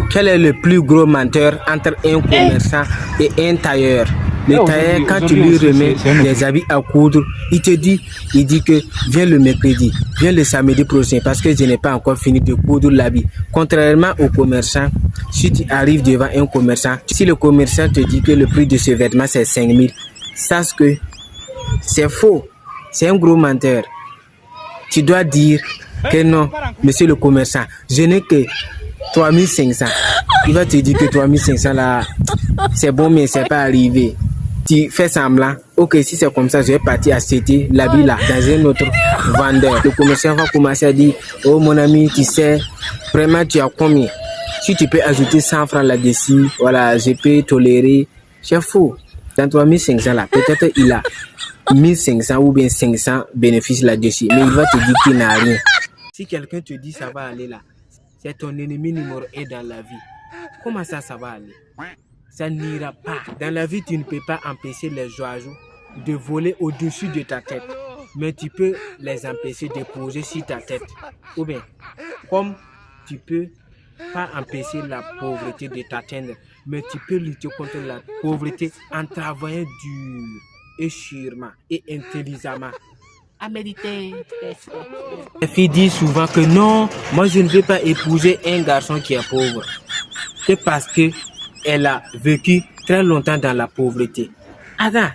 Quel est le plus gros menteur entre un commerçant et un tailleur? Le tailleur, quand tu lui remets des habits à coudre, il dit que viens le mercredi, viens le samedi prochain parce que je n'ai pas encore fini de coudre l'habit. Contrairement au commerçant, si tu arrives devant un commerçant, si le commerçant te dit que le prix de ce vêtement c'est 5 000, sache que c'est faux, c'est un gros menteur. Tu dois dire que non, monsieur le commerçant, je n'ai que 3500. Il va te dire que 3500 là, c'est bon, mais c'est pas arrivé. Tu fais semblant. Ok, si c'est comme ça, je vais partir acheter l'habit là dans un autre vendeur. Le commerçant va commencer à dire, oh mon ami, tu sais, vraiment tu as combien? Si tu peux ajouter 100 francs là-dessus, voilà, je peux tolérer. C'est faux. Dans 3500 là, peut-être il a 1500 ou bien 500 bénéfices là-dessus, mais il va te dire qu'il n'a rien. Si quelqu'un te dit ça va aller là, c'est ton ennemi numéro 1 dans la vie. Comment ça va aller? Ça n'ira pas. Dans la vie, tu ne peux pas empêcher les oiseaux de voler au-dessus de ta tête. Mais tu peux les empêcher de poser sur ta tête. Ou bien, comme tu peux pas empêcher la pauvreté de t'atteindre, mais tu peux lutter contre la pauvreté en travaillant dur et sûrement et intelligemment. À méditer. Les filles disent souvent que non, moi je ne veux pas épouser un garçon qui est pauvre. C'est parce que elle a vécu très longtemps dans la pauvreté. Attends,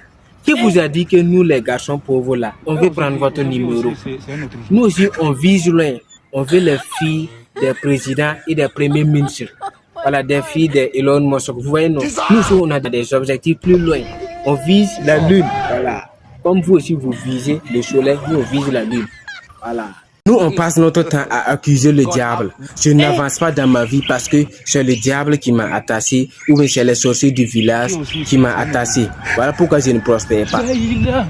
qui vous a dit que nous les garçons pauvres là, on veut prendre votre numéro? Nous aussi on vise loin. On veut les filles des présidents et des premiers ministres. Voilà, des filles d'Elon Musk. Vous voyez, nous aussi on a des objectifs plus loin. On vise la lune. Voilà. Comme vous aussi, vous visez le soleil, nous on vise la lune. Voilà. Nous, on passe notre temps à accuser le diable. Je n'avance pas dans ma vie parce que c'est le diable qui m'a attaché ou bien c'est les sorciers du village qui m'a attaché. Voilà pourquoi je ne prospère pas.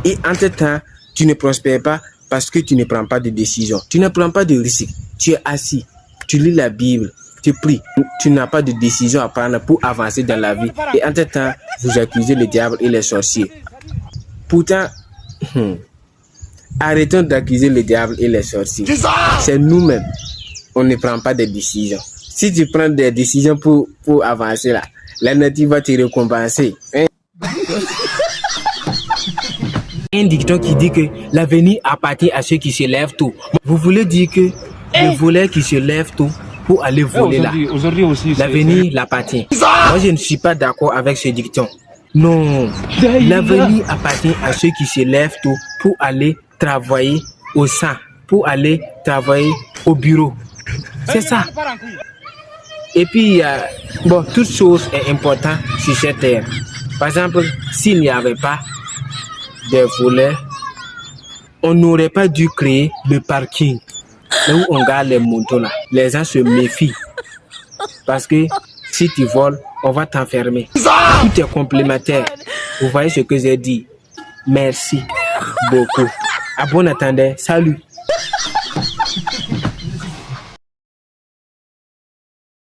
Et entre-temps, tu ne prospères pas parce que tu ne prends pas de décision. Tu ne prends pas de risque. Tu es assis, tu lis la Bible, tu pries. Tu n'as pas de décision à prendre pour avancer dans la vie. Et entre-temps, vous accusez le diable et les sorciers. Pourtant, arrêtons d'accuser le diable et les sorciers. C'est nous-mêmes. On ne prend pas de décisions. Si tu prends des décisions pour avancer là, la nature va te récompenser. Hein? Un dicton qui dit que l'avenir appartient à ceux qui se lèvent tôt. Vous voulez dire que le voleur qui se lève tôt pour aller voler là, l'avenir l'appartient. Moi, je ne suis pas d'accord avec ce dicton. Non, l'avenir appartient à ceux qui se lèvent tôt pour aller travailler au champ, pour aller travailler au bureau. C'est ça. Et puis, bon, toute chose est importante sur cette terre. Par exemple, s'il n'y avait pas de voleurs, on n'aurait pas dû créer le parking. Là où on garde les motos là, les gens se méfient. Parce que si tu voles, on va t'enfermer. Tout est complémentaire. Vous voyez ce que j'ai dit? Merci beaucoup. À bon attendant, salut.